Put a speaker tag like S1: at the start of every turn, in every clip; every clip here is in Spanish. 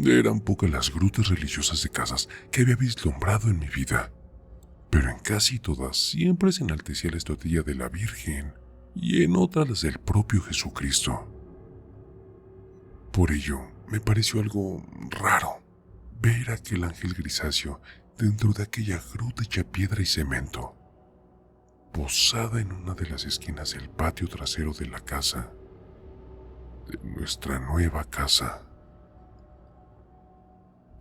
S1: Eran pocas las grutas religiosas de casas que había vislumbrado en mi vida, pero en casi todas siempre se enaltecía la estatuilla de la Virgen y en otras las del propio Jesucristo. Por ello, me pareció algo raro ver aquel ángel grisáceo dentro de aquella gruta hecha piedra y cemento, posada en una de las esquinas del patio trasero de la casa, de nuestra nueva casa.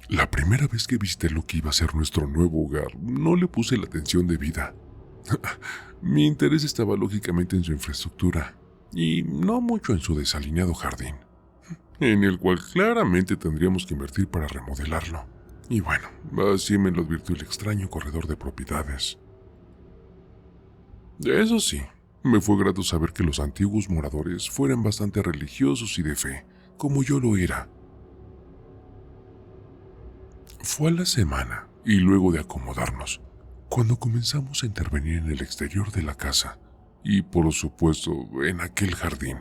S1: La primera vez que visité lo que iba a ser nuestro nuevo hogar, no le puse la atención debida. Mi interés estaba lógicamente en su infraestructura y no mucho en su desalineado jardín, en el cual claramente tendríamos que invertir para remodelarlo. Y bueno, así me lo advirtió el extraño corredor de propiedades. Eso sí, me fue grato saber que los antiguos moradores fueran bastante religiosos y de fe, como yo lo era. Fue a la semana, y luego de acomodarnos, cuando comenzamos a intervenir en el exterior de la casa, y por supuesto en aquel jardín.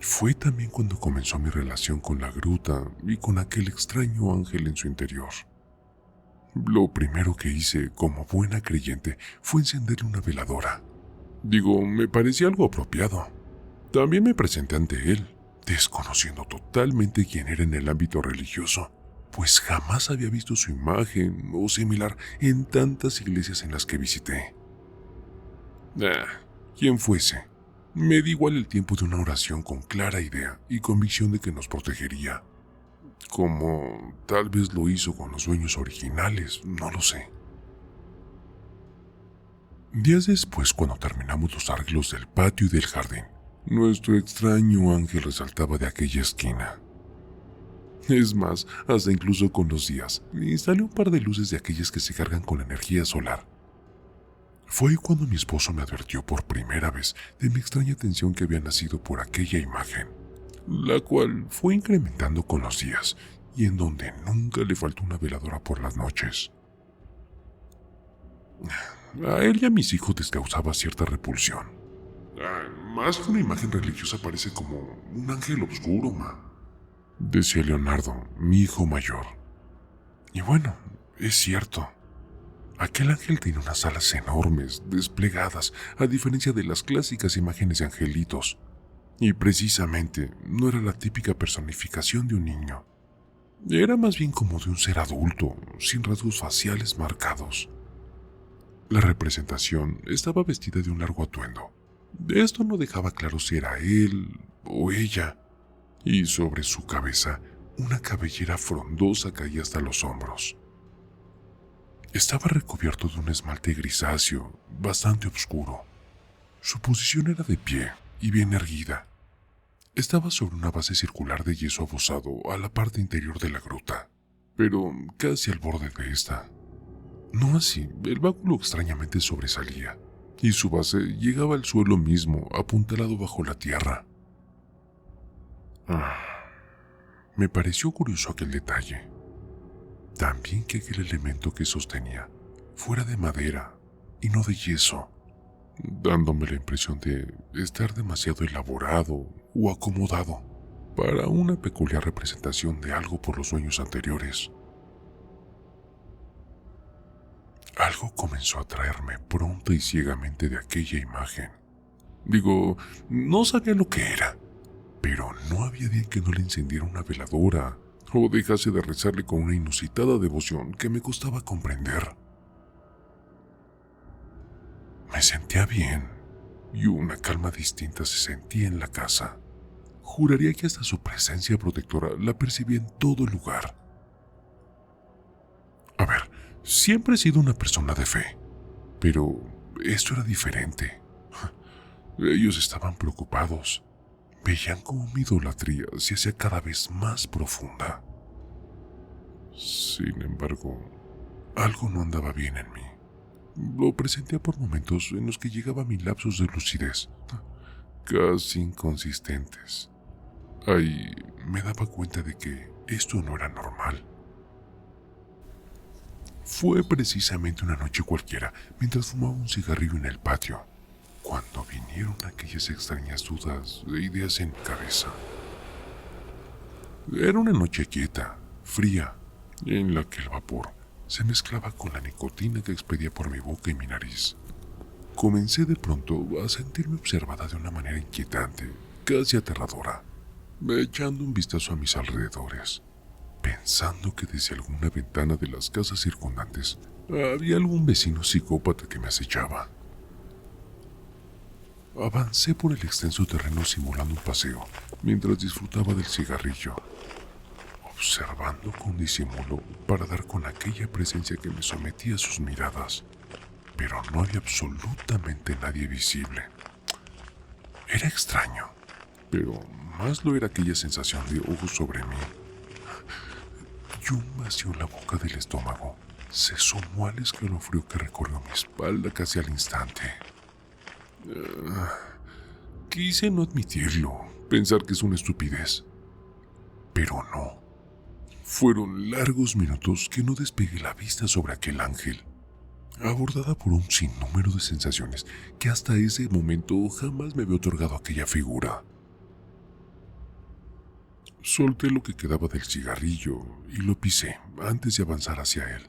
S1: Fue también cuando comenzó mi relación con la gruta y con aquel extraño ángel en su interior. Lo primero que hice, como buena creyente, fue encenderle una veladora. Me parecía algo apropiado. También me presenté ante él, desconociendo totalmente quién era en el ámbito religioso, pues jamás había visto su imagen o similar en tantas iglesias en las que visité. Quien fuese, me di igual el tiempo de una oración con clara idea y convicción de que nos protegería, como tal vez lo hizo con los dueños originales, no lo sé. Días después, cuando terminamos los arreglos del patio y del jardín, nuestro extraño ángel resaltaba de aquella esquina. Es más, hasta incluso con los días, instalé un par de luces de aquellas que se cargan con energía solar. Fue ahí cuando mi esposo me advirtió por primera vez de mi extraña atención que había nacido por aquella imagen, la cual fue incrementando con los días y en donde nunca le faltó una veladora por las noches. A él y a mis hijos les causaba cierta repulsión. Más que una imagen religiosa parece como un ángel oscuro, decía Leonardo, mi hijo mayor. Y bueno, es cierto. Aquel ángel tiene unas alas enormes, desplegadas, a diferencia de las clásicas imágenes de angelitos. Y precisamente no era la típica personificación de un niño. Era más bien como de un ser adulto, sin rasgos faciales marcados. La representación estaba vestida de un largo atuendo. Esto no dejaba claro si era él o ella, y sobre su cabeza una cabellera frondosa caía hasta los hombros. Estaba recubierto de un esmalte grisáceo, bastante oscuro. Su posición era de pie y bien erguida. Estaba sobre una base circular de yeso abosado a la parte interior de la gruta, pero casi al borde de esta. No así, el báculo extrañamente sobresalía, y su base llegaba al suelo mismo, apuntalado bajo la tierra. Me pareció curioso aquel detalle. También que aquel elemento que sostenía fuera de madera y no de yeso, dándome la impresión de estar demasiado elaborado o acomodado para una peculiar representación de algo por los dueños anteriores. Algo comenzó a atraerme pronta y ciegamente de aquella imagen. No sabía lo que era, pero no había día que no le encendiera una veladora o dejase de rezarle con una inusitada devoción que me costaba comprender. Me sentía bien y una calma distinta se sentía en la casa. Juraría que hasta su presencia protectora la percibía en todo lugar. A ver, siempre he sido una persona de fe, pero esto era diferente. Ellos estaban preocupados. Veían cómo mi idolatría se hacía cada vez más profunda. Sin embargo, algo no andaba bien en mí. Lo presentía por momentos en los que llegaba a mis lapsos de lucidez, casi inconsistentes. Ahí me daba cuenta de que esto no era normal. Fue precisamente una noche cualquiera, mientras fumaba un cigarrillo en el patio, cuando vinieron aquellas extrañas dudas e ideas en mi cabeza. Era una noche quieta, fría, en la que el vapor se mezclaba con la nicotina que expedía por mi boca y mi nariz. Comencé de pronto a sentirme observada de una manera inquietante, casi aterradora, echando un vistazo a mis alrededores, pensando que desde alguna ventana de las casas circundantes había algún vecino psicópata que me acechaba. Avancé por el extenso terreno simulando un paseo, mientras disfrutaba del cigarrillo, observando con disimulo para dar con aquella presencia que me sometía a sus miradas, pero no había absolutamente nadie visible. Era extraño, pero más lo era aquella sensación de ojos sobre mí. Y un vacío en la boca del estómago se sumó al escalofrío que recorrió mi espalda casi al instante. Quise no admitirlo, pensar que es una estupidez, pero no. Fueron largos minutos que no despegué la vista sobre aquel ángel, abordada por un sinnúmero de sensaciones que hasta ese momento jamás me había otorgado aquella figura. Solté lo que quedaba del cigarrillo y lo pisé antes de avanzar hacia él,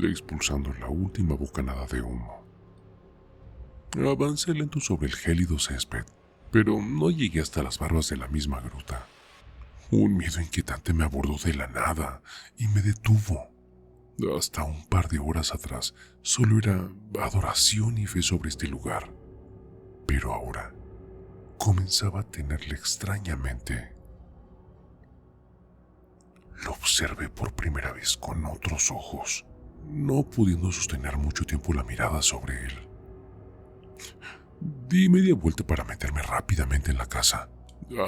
S1: expulsando la última bocanada de humo. Avancé lento sobre el gélido césped, pero no llegué hasta las barbas de la misma gruta. Un miedo inquietante me abordó de la nada y me detuvo. Hasta un par de horas atrás solo era adoración y fe sobre este lugar, pero ahora comenzaba a tenerle extrañamente. Lo observé por primera vez con otros ojos, no pudiendo sostener mucho tiempo la mirada sobre él. Di media vuelta para meterme rápidamente en la casa,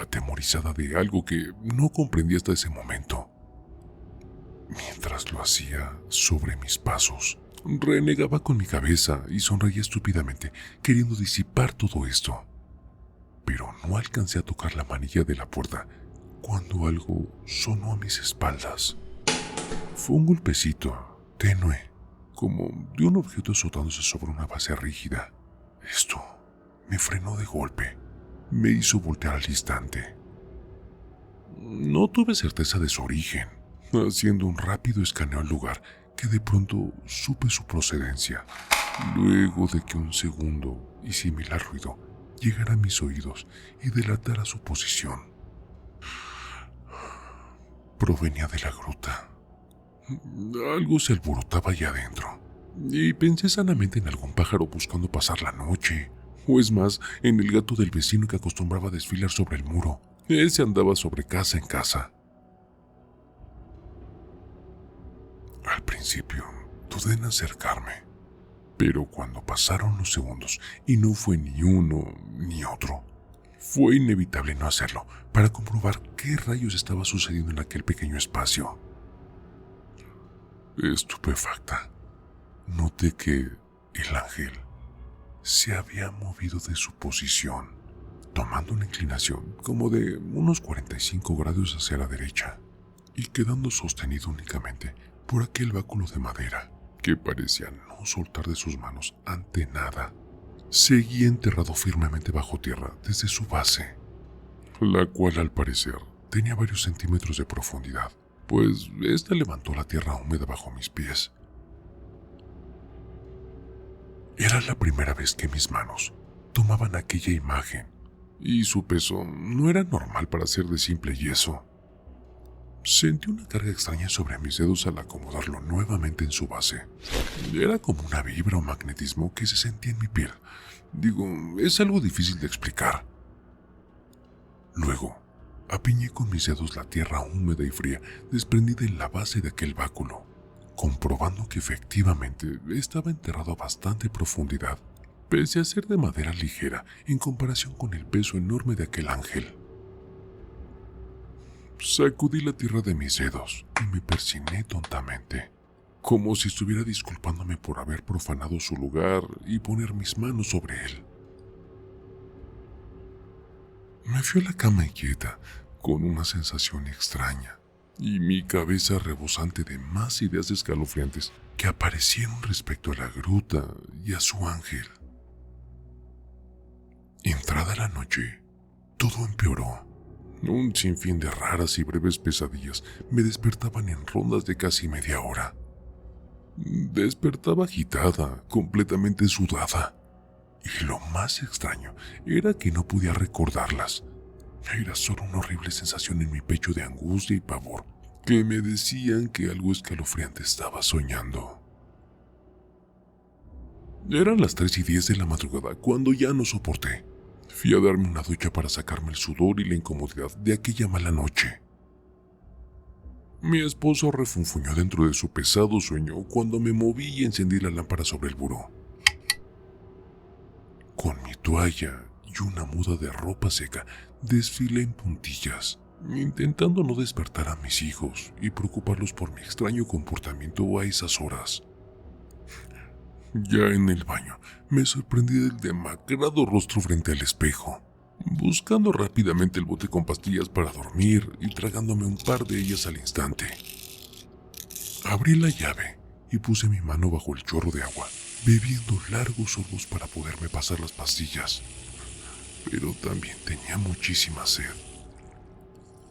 S1: atemorizada de algo que no comprendí hasta ese momento. Mientras lo hacía sobre mis pasos, renegaba con mi cabeza y sonreía estúpidamente, queriendo disipar todo esto. Pero no alcancé a tocar la manilla de la puerta cuando algo sonó a mis espaldas. Fue un golpecito, tenue, como de un objeto azotándose sobre una base rígida. Esto me frenó de golpe, me hizo voltear al instante. No tuve certeza de su origen, haciendo un rápido escaneo al lugar que de pronto supe su procedencia, luego de que un segundo y similar ruido llegara a mis oídos y delatara su posición. Provenía de la gruta. Algo se alborotaba allá adentro, y pensé sanamente en algún pájaro buscando pasar la noche, o es más, en el gato del vecino que acostumbraba a desfilar sobre el muro. Ese andaba sobre casa en casa. Al principio dudé en acercarme, pero cuando pasaron los segundos y no fue ni uno ni otro, fue inevitable no hacerlo para comprobar qué rayos estaba sucediendo en aquel pequeño espacio. Estupefacta, noté que el ángel se había movido de su posición, tomando una inclinación como de unos 45 grados hacia la derecha y quedando sostenido únicamente por aquel báculo de madera que parecía no soltar de sus manos ante nada. Seguía enterrado firmemente bajo tierra desde su base, la cual al parecer tenía varios centímetros de profundidad, pues ésta levantó la tierra húmeda bajo mis pies. Era la primera vez que mis manos tomaban aquella imagen, y su peso no era normal para ser de simple yeso. Sentí una carga extraña sobre mis dedos al acomodarlo nuevamente en su base. Era como una vibra o magnetismo que se sentía en mi piel. Digo, es algo difícil de explicar. Luego, apiñé con mis dedos la tierra húmeda y fría desprendida en la base de aquel báculo, comprobando que efectivamente estaba enterrado a bastante profundidad, pese a ser de madera ligera en comparación con el peso enorme de aquel ángel. Sacudí la tierra de mis dedos y me persigné tontamente, como si estuviera disculpándome por haber profanado su lugar y poner mis manos sobre él. Me fui a la cama inquieta, con una sensación extraña, y mi cabeza rebosante de más ideas escalofriantes que aparecieron respecto a la gruta y a su ángel. Entrada la noche, todo empeoró. Un sinfín de raras y breves pesadillas me despertaban en rondas de casi media hora. Despertaba agitada, completamente sudada. Y lo más extraño era que no podía recordarlas. Era solo una horrible sensación en mi pecho de angustia y pavor, que me decían que algo escalofriante estaba soñando. Eran las 3:10 de la madrugada cuando ya no soporté. Fui a darme una ducha para sacarme el sudor y la incomodidad de aquella mala noche. Mi esposo refunfuñó dentro de su pesado sueño cuando me moví y encendí la lámpara sobre el buró. Con mi toalla y una muda de ropa seca, desfilé en puntillas, intentando no despertar a mis hijos y preocuparlos por mi extraño comportamiento a esas horas. Ya en el baño, me sorprendí del demacrado rostro frente al espejo, buscando rápidamente el bote con pastillas para dormir y tragándome un par de ellas al instante. Abrí la llave y puse mi mano bajo el chorro de agua, bebiendo largos sorbos para poderme pasar las pastillas. Pero también tenía muchísima sed.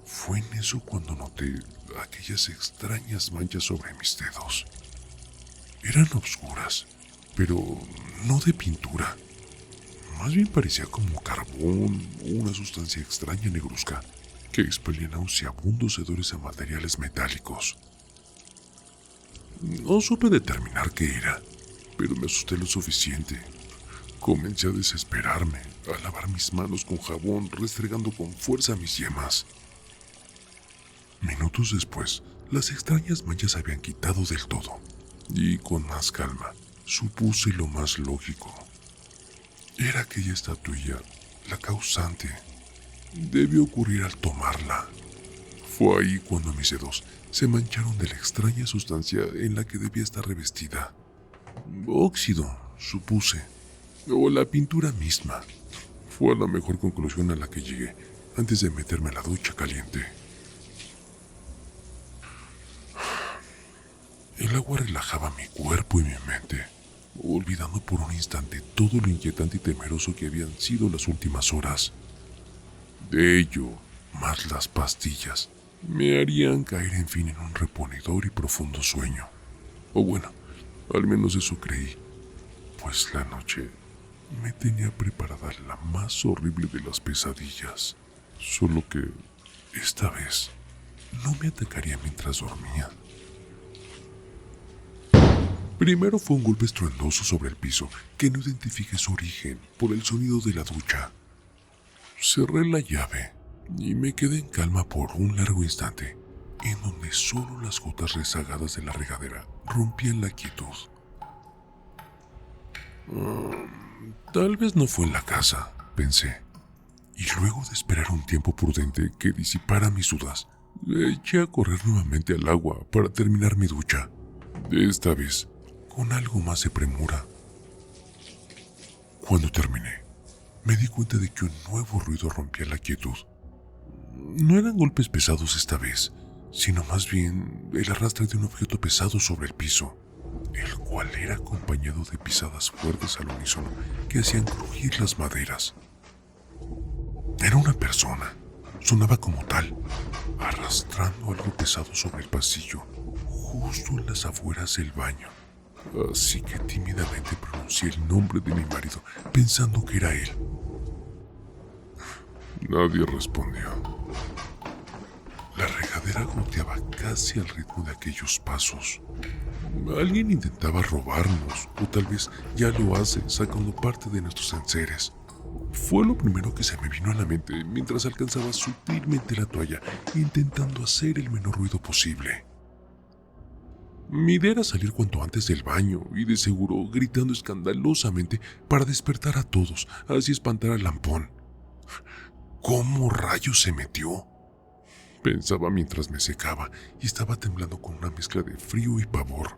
S1: Fue en eso cuando noté aquellas extrañas manchas sobre mis dedos. Eran oscuras, pero no de pintura. Más bien parecía como carbón o una sustancia extraña negruzca que expelía nauseabundos hedores a materiales metálicos. No supe determinar qué era, pero me asusté lo suficiente. Comencé a desesperarme, a lavar mis manos con jabón, restregando con fuerza mis yemas. Minutos después, las extrañas manchas se habían quitado del todo, y con más calma, supuse lo más lógico. Era aquella estatuilla la causante. Debió ocurrir al tomarla. Fue ahí cuando mis dedos se mancharon de la extraña sustancia en la que debía estar revestida. Óxido, supuse, o la pintura misma. Fue la mejor conclusión a la que llegué antes de meterme a la ducha caliente. El agua relajaba mi cuerpo y mi mente, olvidando por un instante todo lo inquietante y temeroso que habían sido las últimas horas. De ello, más las pastillas, me harían caer en fin en un reponedor y profundo sueño. O bueno, al menos eso creí, pues la noche me tenía preparada la más horrible de las pesadillas. Solo que esta vez no me atacaría mientras dormía. Primero fue un golpe estruendoso sobre el piso que no identifiqué su origen por el sonido de la ducha. Cerré la llave y me quedé en calma por un largo instante, en donde solo las gotas rezagadas de la regadera rompían la quietud. Tal vez no fue en la casa, pensé, y luego de esperar un tiempo prudente que disipara mis dudas, eché a correr nuevamente al agua para terminar mi ducha, esta vez con algo más de premura. Cuando terminé, me di cuenta de que un nuevo ruido rompía la quietud. No eran golpes pesados esta vez, sino más bien el arrastre de un objeto pesado sobre el piso, el cual era acompañado de pisadas fuertes al unísono que hacían crujir las maderas. Era una persona, sonaba como tal, arrastrando algo pesado sobre el pasillo, justo en las afueras del baño. Así que tímidamente pronuncié el nombre de mi marido, pensando que era él. Nadie respondió. La regadera goteaba casi al ritmo de aquellos pasos. Alguien intentaba robarnos, o tal vez ya lo hace, sacando parte de nuestros enseres. Fue lo primero que se me vino a la mente mientras alcanzaba sutilmente la toalla, intentando hacer el menor ruido posible. Mi idea era salir cuanto antes del baño y de seguro gritando escandalosamente para despertar a todos, así espantar al lampón. ¿Cómo rayos se metió?, pensaba mientras me secaba y estaba temblando con una mezcla de frío y pavor.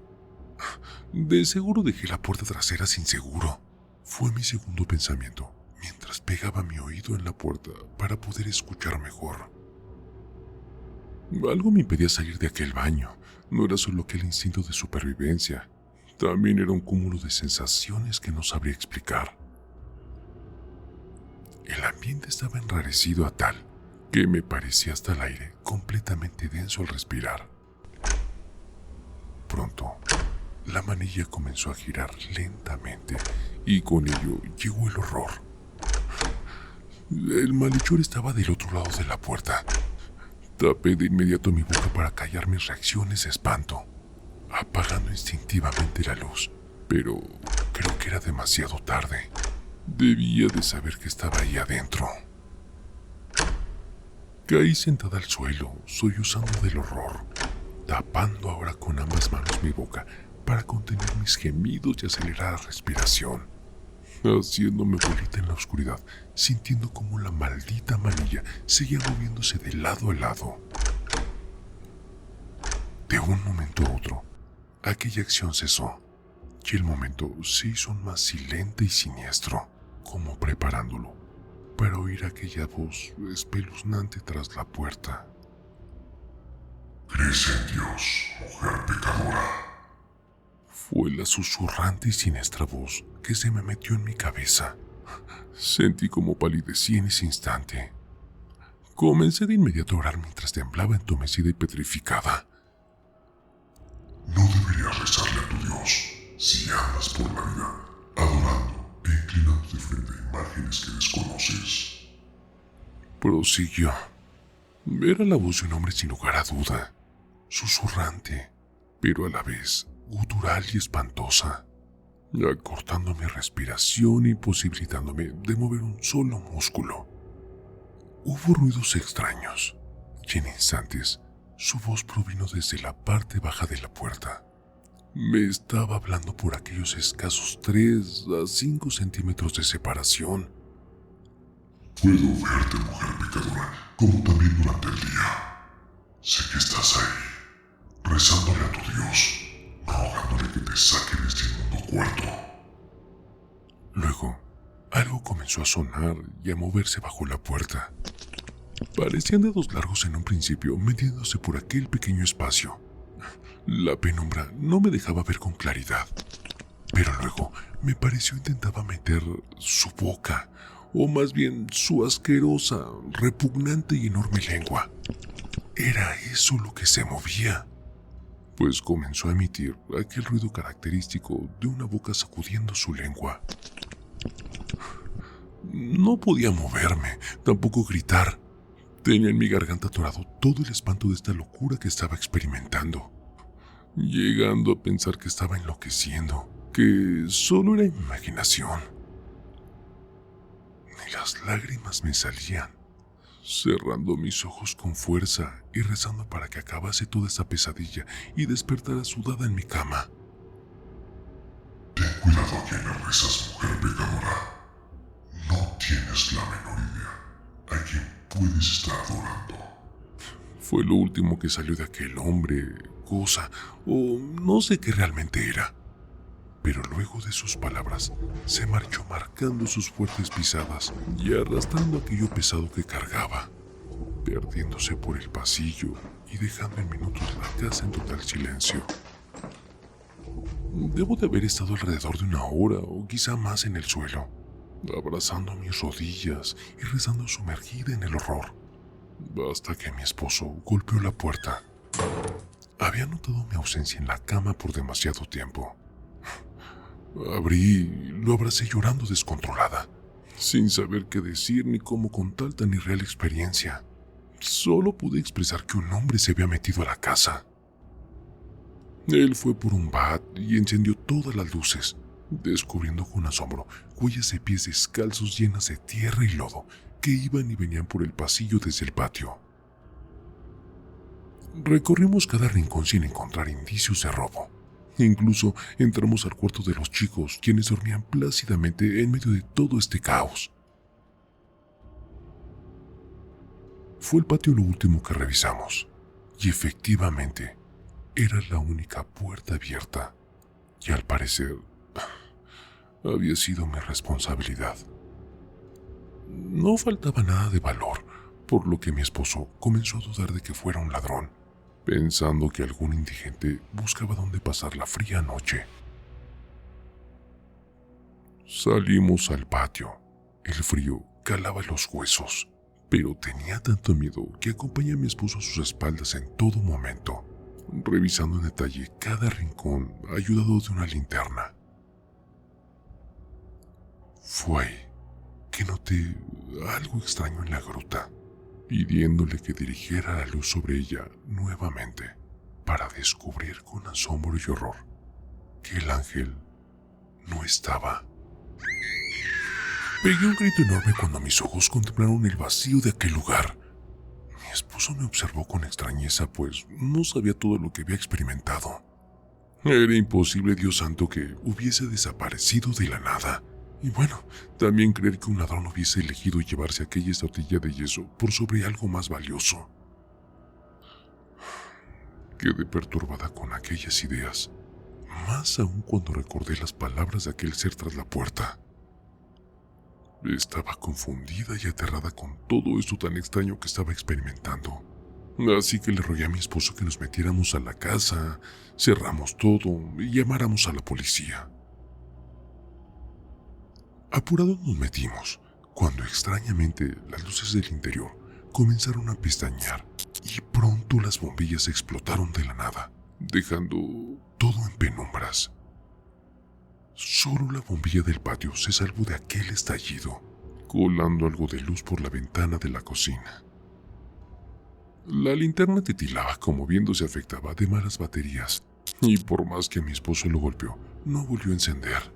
S1: De seguro dejé la puerta trasera sin seguro. Fue mi segundo pensamiento, mientras pegaba mi oído en la puerta para poder escuchar mejor. Algo me impedía salir de aquel baño. No era solo aquel instinto de supervivencia, también era un cúmulo de sensaciones que no sabría explicar. El ambiente estaba enrarecido a tal que me parecía hasta el aire completamente denso al respirar. Pronto, la manilla comenzó a girar lentamente y con ello llegó el horror. El malhechor estaba del otro lado de la puerta. Tapé de inmediato mi boca para callar mis reacciones de espanto, apagando instintivamente la luz, pero creo que era demasiado tarde. Debía de saber que estaba ahí adentro. Caí sentada al suelo, sollozando del horror, tapando ahora con ambas manos mi boca para contener mis gemidos y acelerar la respiración, haciéndome bolita en la oscuridad, sintiendo como la maldita manilla seguía moviéndose de lado a lado. De un momento a otro, aquella acción cesó y el momento se hizo aún más silente y siniestro, como preparándolo para oír aquella voz espeluznante tras la puerta.
S2: ¿Crees en Dios, mujer pecadora?
S1: Fue la susurrante y siniestra voz que se me metió en mi cabeza. Sentí como palidecí en ese instante. Comencé de inmediato a orar mientras temblaba entumecida y petrificada.
S2: No deberías rezarle a tu Dios si andas por la vida adorando e inclinándote frente a imágenes que desconoces.
S1: Prosiguió. Era la voz de un hombre sin lugar a duda, susurrante, pero a la vez gutural y espantosa, acortando mi respiración y imposibilitándome de mover un solo músculo. Hubo ruidos extraños, y en instantes su voz provino desde la parte baja de la puerta. Me estaba hablando por aquellos escasos 3 a 5 centímetros de separación.
S2: Puedo verte, mujer pecadora, como también durante el día. Sé que estás ahí, rezándole a tu Dios, rogándole que te saque de este inmundo cuarto.
S1: Luego, algo comenzó a sonar y a moverse bajo la puerta. Parecían dedos largos en un principio, metiéndose por aquel pequeño espacio. La penumbra no me dejaba ver con claridad, pero luego me pareció intentaba meter su boca, o más bien su asquerosa, repugnante y enorme lengua. Era eso lo que se movía, pues comenzó a emitir aquel ruido característico de una boca sacudiendo su lengua. No podía moverme, tampoco gritar. Tenía en mi garganta atorado todo el espanto de esta locura que estaba experimentando, llegando a pensar que estaba enloqueciendo, que solo era mi imaginación. Ni las lágrimas me salían, cerrando mis ojos con fuerza y rezando para que acabase toda esa pesadilla y despertara sudada en mi cama.
S2: Ten cuidado a quien le rezas, mujer pecadora. No tienes la menor idea a quién puedes estar adorando.
S1: Fue lo último que salió de aquel hombre, cosa, o no sé qué realmente era. Pero luego de sus palabras, se marchó marcando sus fuertes pisadas y arrastrando aquello pesado que cargaba, perdiéndose por el pasillo y dejando en minutos la casa en total silencio. Debo de haber estado alrededor de 1 hora o quizá más en el suelo, abrazando mis rodillas y rezando sumergida en el horror, hasta que mi esposo golpeó la puerta. Había notado mi ausencia en la cama por demasiado tiempo. Abrí y lo abracé llorando descontrolada, sin saber qué decir ni cómo contar tan irreal experiencia. Solo pude expresar que un hombre se había metido a la casa. Él fue por un bat y encendió todas las luces, descubriendo con asombro huellas de pies descalzos llenas de tierra y lodo que iban y venían por el pasillo desde el patio. Recorrimos cada rincón sin encontrar indicios de robo. Incluso entramos al cuarto de los chicos, quienes dormían plácidamente en medio de todo este caos. Fue el patio lo último que revisamos, y efectivamente era la única puerta abierta, y al parecer había sido mi responsabilidad. No faltaba nada de valor por lo que mi esposo comenzó a dudar de que fuera un ladrón, pensando que algún indigente buscaba dónde pasar la fría noche. Salimos al patio. El frío calaba los huesos, pero tenía tanto miedo que acompañé a mi esposo a sus espaldas en todo momento, revisando en detalle cada rincón ayudado de una linterna. Fue ahí que noté algo extraño en la gruta, pidiéndole que dirigiera la luz sobre ella nuevamente, para descubrir con asombro y horror que el ángel no estaba. Pegué un grito enorme cuando mis ojos contemplaron el vacío de aquel lugar. Mi esposo me observó con extrañeza, pues no sabía todo lo que había experimentado. Era imposible, Dios santo, que hubiese desaparecido de la nada. Y bueno, también creer que un ladrón hubiese elegido llevarse aquella tortilla de yeso por sobre algo más valioso. Quedé perturbada con aquellas ideas, más aún cuando recordé las palabras de aquel ser tras la puerta. Estaba confundida y aterrada con todo esto tan extraño que estaba experimentando. Así que le rogué a mi esposo que nos metiéramos a la casa, cerramos todo y llamáramos a la policía. Apurados nos metimos, cuando extrañamente las luces del interior comenzaron a pestañear y pronto las bombillas explotaron de la nada, dejando todo en penumbras. Solo la bombilla del patio se salvó de aquel estallido, colando algo de luz por la ventana de la cocina. La linterna titilaba como viéndose afectada de malas baterías, y por más que mi esposo lo golpeó, no volvió a encender.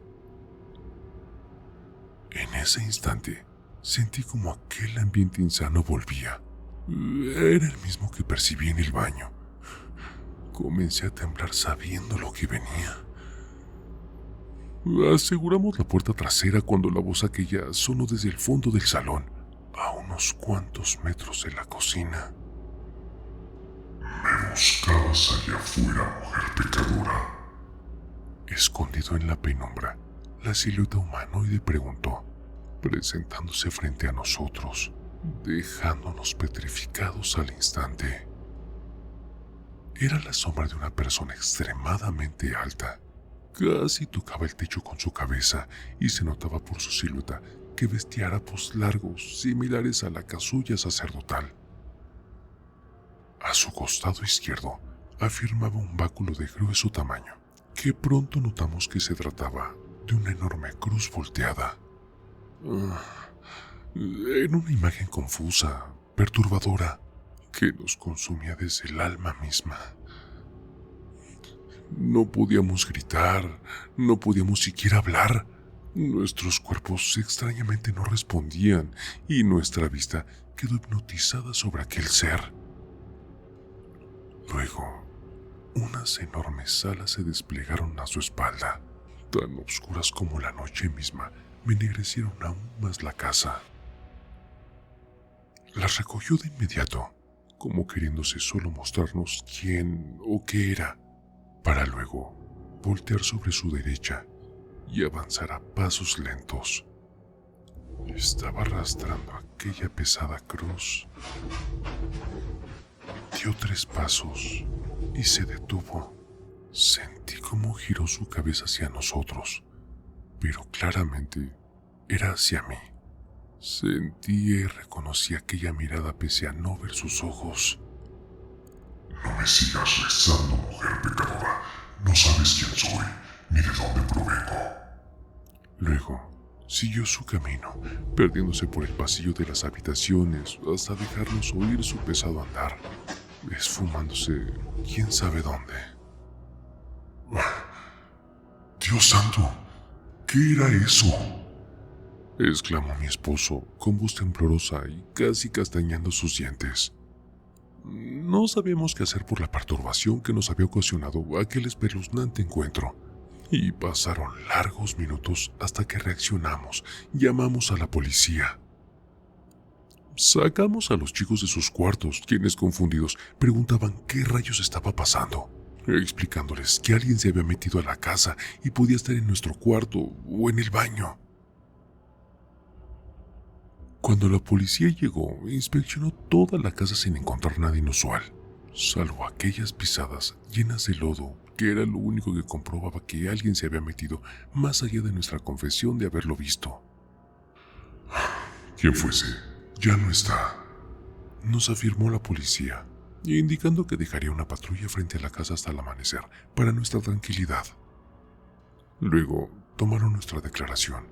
S1: En ese instante, sentí como aquel ambiente insano volvía. Era el mismo que percibí en el baño. Comencé a temblar sabiendo lo que venía. Aseguramos la puerta trasera cuando la voz aquella sonó desde el fondo del salón, a unos cuantos metros de la cocina.
S2: Me buscabas allá afuera, mujer pecadora.
S1: Escondido en la penumbra, la silueta humanoide preguntó, presentándose frente a nosotros, dejándonos petrificados al instante. Era la sombra de una persona extremadamente alta. Casi tocaba el techo con su cabeza y se notaba por su silueta que vestía harapos largos similares a la casulla sacerdotal. A su costado izquierdo afirmaba un báculo de grueso tamaño, que pronto notamos que se trataba de una enorme cruz volteada. Era una imagen confusa, perturbadora, que nos consumía desde el alma misma. No podíamos gritar, no podíamos siquiera hablar. Nuestros cuerpos extrañamente no respondían y nuestra vista quedó hipnotizada sobre aquel ser. Luego, unas enormes alas se desplegaron a su espalda, tan oscuras como la noche misma, me ennegrecieron aún más la casa. Las recogió de inmediato, como queriéndose solo mostrarnos quién o qué era, para luego voltear sobre su derecha y avanzar a pasos lentos. Estaba arrastrando aquella pesada cruz. Dio 3 pasos y se detuvo. Sentí cómo giró su cabeza hacia nosotros, pero claramente era hacia mí. Sentí y reconocí aquella mirada pese a no ver sus ojos.
S2: No me sigas rezando, mujer pecadora. No sabes quién soy, ni de dónde provengo.
S1: Luego, siguió su camino, perdiéndose por el pasillo de las habitaciones hasta dejarnos oír su pesado andar, esfumándose quién sabe dónde.
S2: Dios santo, ¿qué era eso?
S1: Exclamó mi esposo con voz temblorosa y casi castañando sus dientes. No sabíamos qué hacer por la perturbación que nos había ocasionado aquel espeluznante encuentro, y pasaron largos minutos hasta que reaccionamos. Llamamos a la policía. Sacamos a los chicos de sus cuartos, quienes confundidos preguntaban qué rayos estaba pasando, explicándoles que alguien se había metido a la casa y podía estar en nuestro cuarto o en el baño. Cuando la policía llegó, inspeccionó toda la casa sin encontrar nada inusual, salvo aquellas pisadas llenas de lodo, que era lo único que comprobaba que alguien se había metido más allá de nuestra confesión de haberlo visto.
S2: Quien fuese, ya no está,
S1: nos afirmó la policía, indicando que dejaría una patrulla frente a la casa hasta el amanecer para nuestra tranquilidad. Luego tomaron nuestra declaración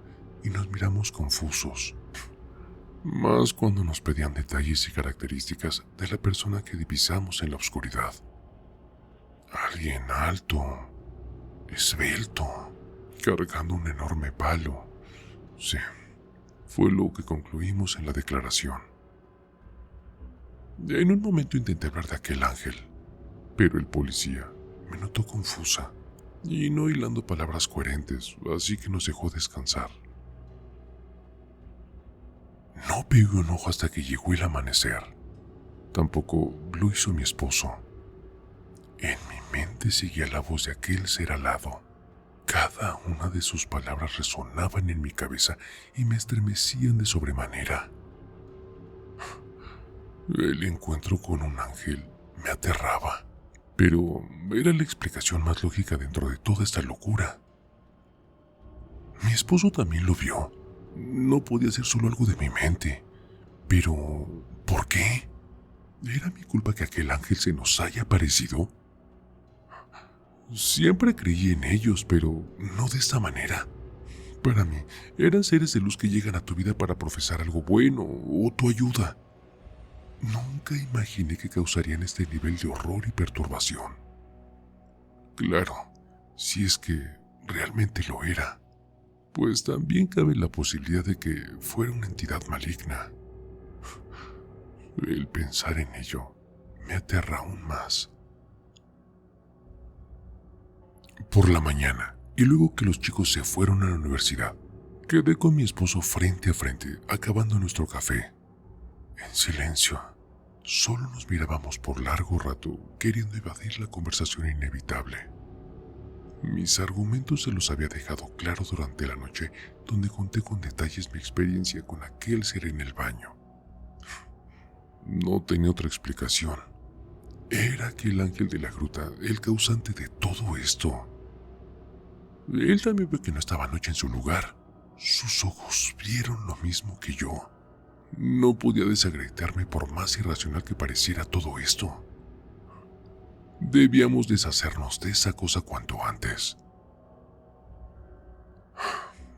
S1: y nos miramos confusos, más cuando nos pedían detalles y características de la persona que divisamos en la oscuridad. Alguien alto, esbelto, cargando un enorme palo. Sí, fue lo que concluimos en la declaración. En un momento intenté hablar de aquel ángel, pero el policía me notó confusa y no hilando palabras coherentes, así que nos dejó descansar. No pegué un ojo hasta que llegó el amanecer. Tampoco lo hizo mi esposo. En mi mente seguía la voz de aquel ser alado. Cada una de sus palabras resonaban en mi cabeza y me estremecían de sobremanera. El encuentro con un ángel me aterraba, pero era la explicación más lógica dentro de toda esta locura. Mi esposo también lo vio. No podía ser solo algo de mi mente. Pero, ¿por qué? ¿Era mi culpa que aquel ángel se nos haya aparecido? Siempre creí en ellos, pero no de esta manera. Para mí, eran seres de luz que llegan a tu vida para profesar algo bueno o tu ayuda. Nunca imaginé que causarían este nivel de horror y perturbación. Claro, si es que realmente lo era, pues también cabe la posibilidad de que fuera una entidad maligna. El pensar en ello me aterra aún más. Por la mañana, y luego que los chicos se fueron a la universidad, quedé con mi esposo frente a frente, acabando nuestro café. En silencio, solo nos mirábamos por largo rato, queriendo evadir la conversación inevitable. Mis argumentos se los había dejado claro durante la noche, donde conté con detalles mi experiencia con aquel ser en el baño. No tenía otra explicación. Era aquel ángel de la gruta el causante de todo esto. Él también vio que no estaba anoche en su lugar. Sus ojos vieron lo mismo que yo. No podía desacreditarme por más irracional que pareciera todo esto. Debíamos deshacernos de esa cosa cuanto antes.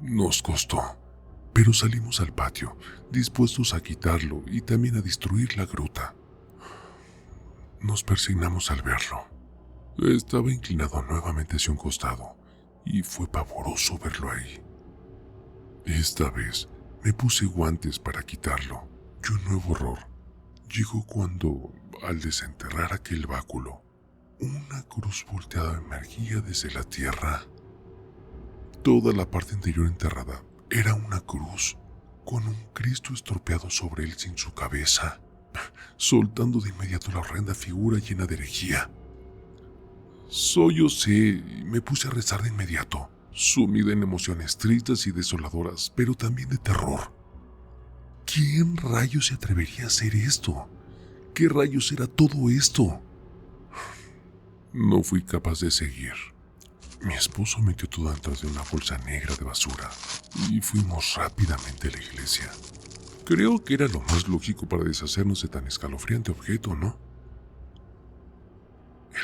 S1: Nos costó, pero salimos al patio, dispuestos a quitarlo y también a destruir la gruta. Nos persignamos al verlo. Estaba inclinado nuevamente hacia un costado, y fue pavoroso verlo ahí. Esta vez me puse guantes para quitarlo, y un nuevo horror llegó cuando, al desenterrar aquel báculo, una cruz volteada emergía desde la tierra. Toda la parte anterior enterrada era una cruz, con un Cristo estropeado sobre él sin su cabeza, soltando de inmediato la horrenda figura llena de herejía. Sollocé y me puse a rezar de inmediato, sumida en emociones tristes y desoladoras, pero también de terror. ¿Quién rayos se atrevería a hacer esto? ¿Qué rayos era todo esto? No fui capaz de seguir. Mi esposo metió todo dentro de una bolsa negra de basura y fuimos rápidamente a la iglesia. Creo que era lo más lógico para deshacernos de tan escalofriante objeto, ¿no?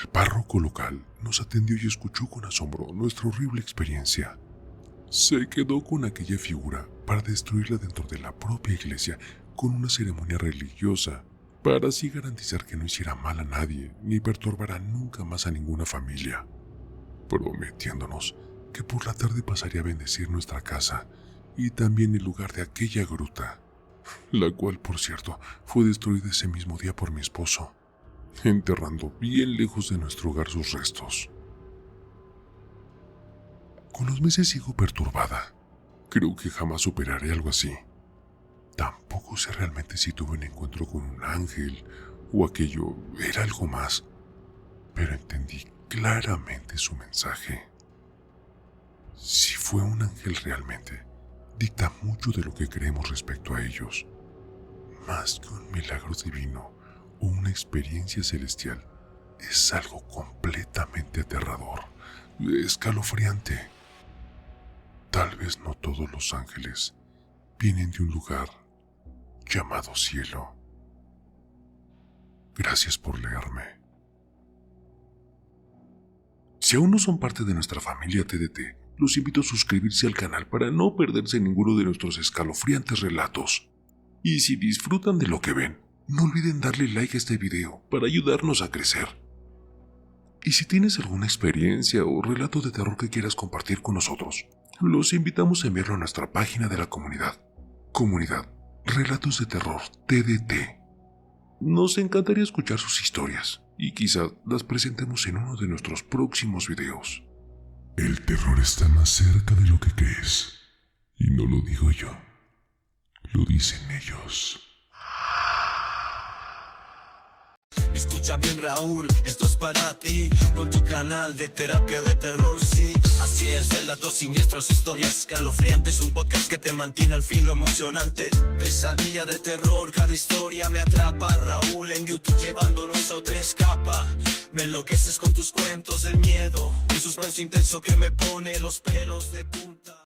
S1: El párroco local nos atendió y escuchó con asombro nuestra horrible experiencia. Se quedó con aquella figura para destruirla dentro de la propia iglesia con una ceremonia religiosa, para así garantizar que no hiciera mal a nadie ni perturbara nunca más a ninguna familia, prometiéndonos que por la tarde pasaría a bendecir nuestra casa y también el lugar de aquella gruta, la cual, por cierto, fue destruida ese mismo día por mi esposo, enterrando bien lejos de nuestro hogar sus restos. Con los meses sigo perturbada. Creo que jamás superaré algo así. Tampoco sé realmente si tuve un encuentro con un ángel o aquello era algo más, pero entendí claramente su mensaje. Si fue un ángel realmente, dicta mucho de lo que creemos respecto a ellos, más que un milagro divino o una experiencia celestial, es algo completamente aterrador, escalofriante. Tal vez no todos los ángeles vienen de un lugar llamado cielo. Gracias por leerme. Si aún no son parte de nuestra familia TDT, los invito a suscribirse al canal para no perderse ninguno de nuestros escalofriantes relatos. Y si disfrutan de lo que ven, no olviden darle like a este video para ayudarnos a crecer. Y si tienes alguna experiencia o relato de terror que quieras compartir con nosotros, los invitamos a enviarlo a nuestra página de la comunidad. Comunidad Relatos de Terror TDT. Nos encantaría escuchar sus historias y quizá las presentemos en uno de nuestros próximos videos.
S2: El terror está más cerca de lo que crees. Y no lo digo yo, lo dicen ellos.
S3: Escucha bien, Raúl, esto es para ti, con tu canal de terapia de terror, sí. Así es, relatos siniestros, historias escalofriantes, un podcast que te mantiene al filo emocionante. Pesadilla de terror, cada historia me atrapa. Raúl en YouTube llevándonos a otra escapa. Me enloqueces con tus cuentos del miedo, un suspenso intenso que me pone los pelos de punta.